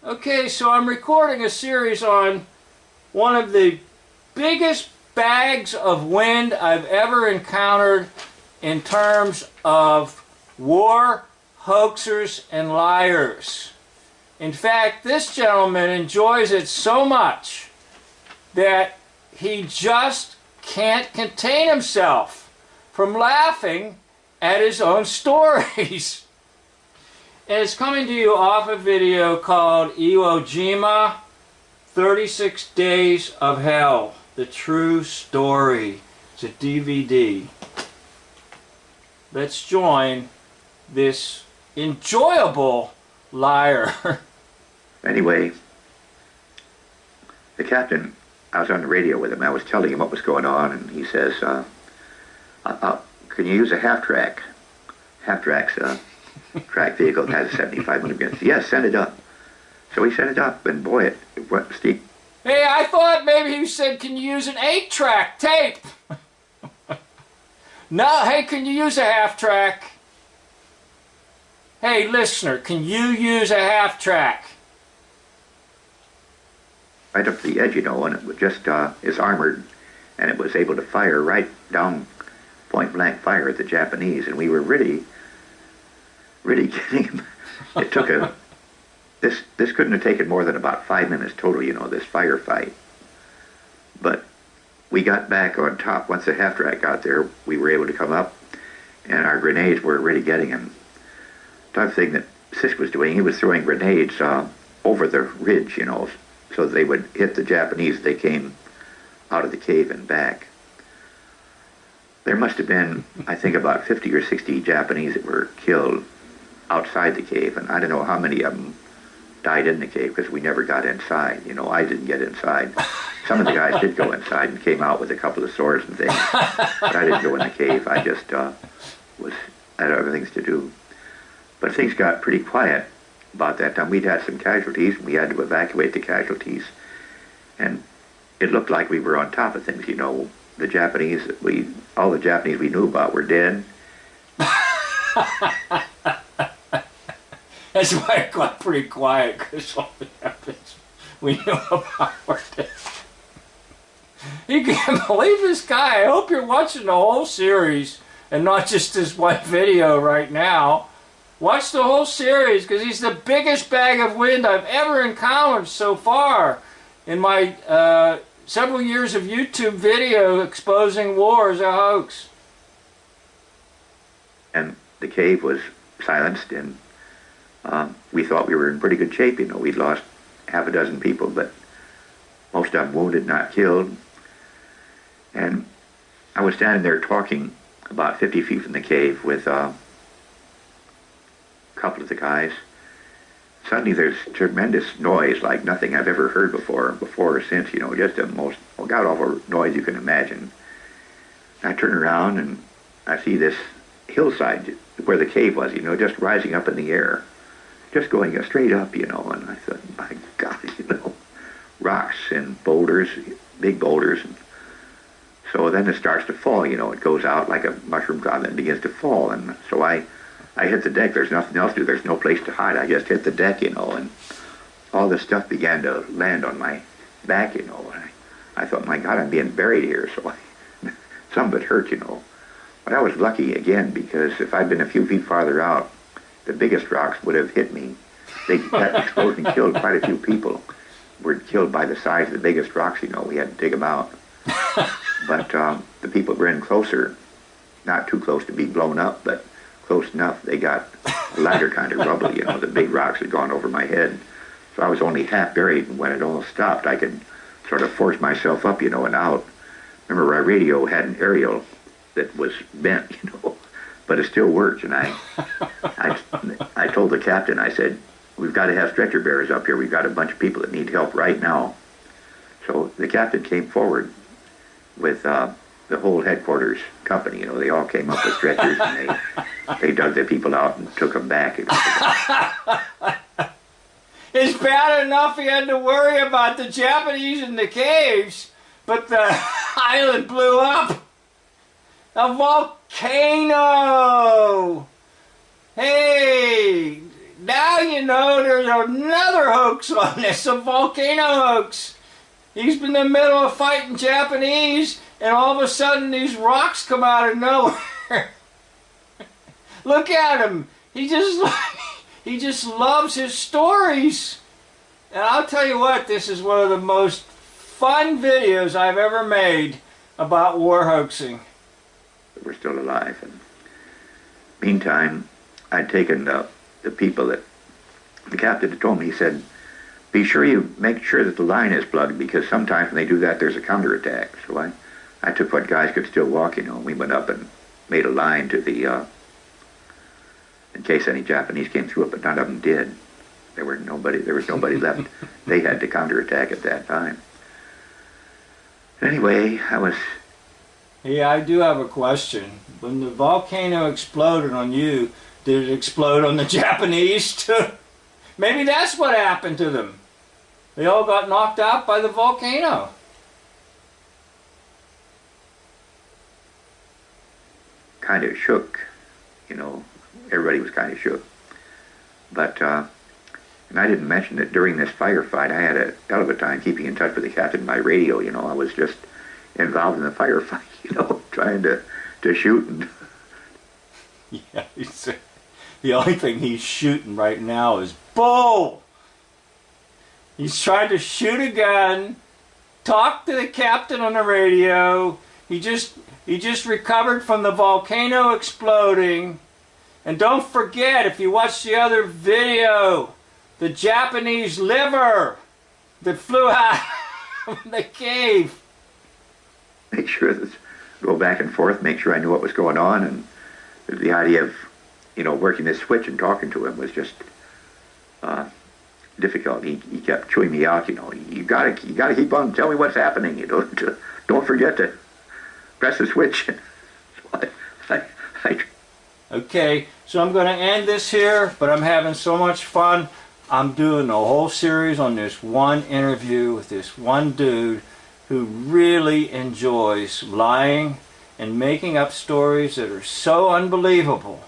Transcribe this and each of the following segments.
Okay, so I'm recording a series on one of the biggest bags of wind I've ever encountered in terms of war hoaxers and liars. In fact, this gentleman enjoys it so much that he just can't contain himself from laughing at his own stories. And it's coming to you off a video called Iwo Jima, 36 Days of Hell, the true story. It's a DVD. Let's join this enjoyable liar. Anyway, the captain, I was on the radio with him. I was telling him what was going on, and he says, can you use a half-track? Half-track's track vehicle that has a 75 millimeter. Yes, send it up. So he sent it up, and boy, it went steep. Hey, I thought maybe you said, can you use an 8-track tape? No, hey, can you use a half-track? Hey, listener, can you use a half-track? Right up to the edge, you know, and it was just, it's armored, and it was able to fire right down, point-blank fire at the Japanese, and we were really getting him. It took this couldn't have taken more than about 5 minutes total, you know, this firefight. But we got back on top. Once the half-track got there, we were able to come up, and our grenades were really getting him. The other thing that Sisk was doing, he was throwing grenades over the ridge, you know, so they would hit the Japanese as they came out of the cave and back. There must have been, I think, about 50 or 60 Japanese that were killed outside the cave, and I don't know how many of them died in the cave because we never got inside. You know, I didn't get inside. Some of the guys did go inside and came out with a couple of swords and things, but I didn't go in the cave. I just had other things to do. But things got pretty quiet about that time. We'd had some casualties, and we had to evacuate the casualties, and it looked like we were on top of things. You know, the Japanese, all the Japanese we knew about were dead. That's why it got pretty quiet, because all the Japanese we knew about were dead. You can't believe this guy. I hope you're watching the whole series and not just this one video right now. Watch the whole series, because he's the biggest bag of wind I've ever encountered so far in my several years of YouTube video exposing war as a hoax. And the cave was silenced, and we thought we were in pretty good shape. You know, we'd lost half a dozen people, but most of them wounded, not killed. And I was standing there talking about 50 feet from the cave with a couple of the guys. Suddenly there's tremendous noise like nothing I've ever heard before or since, you know, just the most god-awful noise you can imagine. I turn around and I see this hillside where the cave was, you know, just rising up in the air, just going straight up, you know, and I thought, my God, you know, rocks and boulders, big boulders. And so then it starts to fall, you know, it goes out like a mushroom cloud and begins to fall. And so I hit the deck. There's nothing else to do. There's no place to hide. I just hit the deck, you know, and all this stuff began to land on my back, you know. And I thought, my God, I'm being buried here. So some of it hurt, you know. But I was lucky again, because if I'd been a few feet farther out, the biggest rocks would have hit me. That explosion killed quite a few people. Were killed by the size of the biggest rocks, you know. We had to dig them out. But the people were in closer, not too close to be blown up, but close enough. They got a lighter kind of rubble, you know. The big rocks had gone over my head. So I was only half buried, and when it all stopped, I could sort of force myself up, you know, and out. Remember, our radio had an aerial that was bent, you know, but it still worked. And I told the captain, I said, we've got to have stretcher bearers up here. We've got a bunch of people that need help right now. So the captain came forward with the whole headquarters company, you know. They all came up with stretchers, and they dug the people out and took them back. It's bad enough he had to worry about the Japanese in the caves, but the island blew up. A volcano! Hey, now now you know there's another hoax on this, a volcano hoax. He's been in the middle of fighting Japanese, and all of a sudden these rocks come out of nowhere. Look at him. He just loves his stories. And I'll tell you what, this is one of the most fun videos I've ever made about war hoaxing. We're still alive. And meantime, I'd taken the people that the captain had told me. He said, be sure you make sure that the line is plugged, because sometimes when they do that, there's a counterattack. So I took what guys could still walk, you know, and we went up and made a line to the, in case any Japanese came through it, but none of them did. There was nobody left. They had to counterattack at that time. Anyway, Yeah, I do have a question. When the volcano exploded on you, did it explode on the Japanese too? Maybe that's what happened to them. They all got knocked out by the volcano. Kind of shook, you know. Everybody was kind of shook. But, and I didn't mention that during this firefight, I had a hell of a time keeping in touch with the captain by radio, you know. I was just involved in the firefight, you know, trying to shoot. And Yeah, the only thing he's shooting right now is bull. He's trying to shoot a gun, talk to the captain on the radio. He just recovered from the volcano exploding. And don't forget, if you watch the other video, the Japanese liver that flew out of the cave. make sure that, go back and forth, make sure I knew what was going on, and the idea of, you know, working this switch and talking to him was just difficult. He kept chewing me out, you know. You gotta keep on, tell me what's happening. You know, don't forget to press the switch. Okay, so I'm going to end this here, but I'm having so much fun. I'm doing a whole series on this one interview with this one dude who really enjoys lying and making up stories that are so unbelievable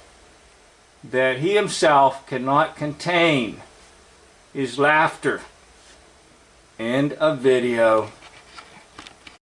that he himself cannot contain his laughter. End of video.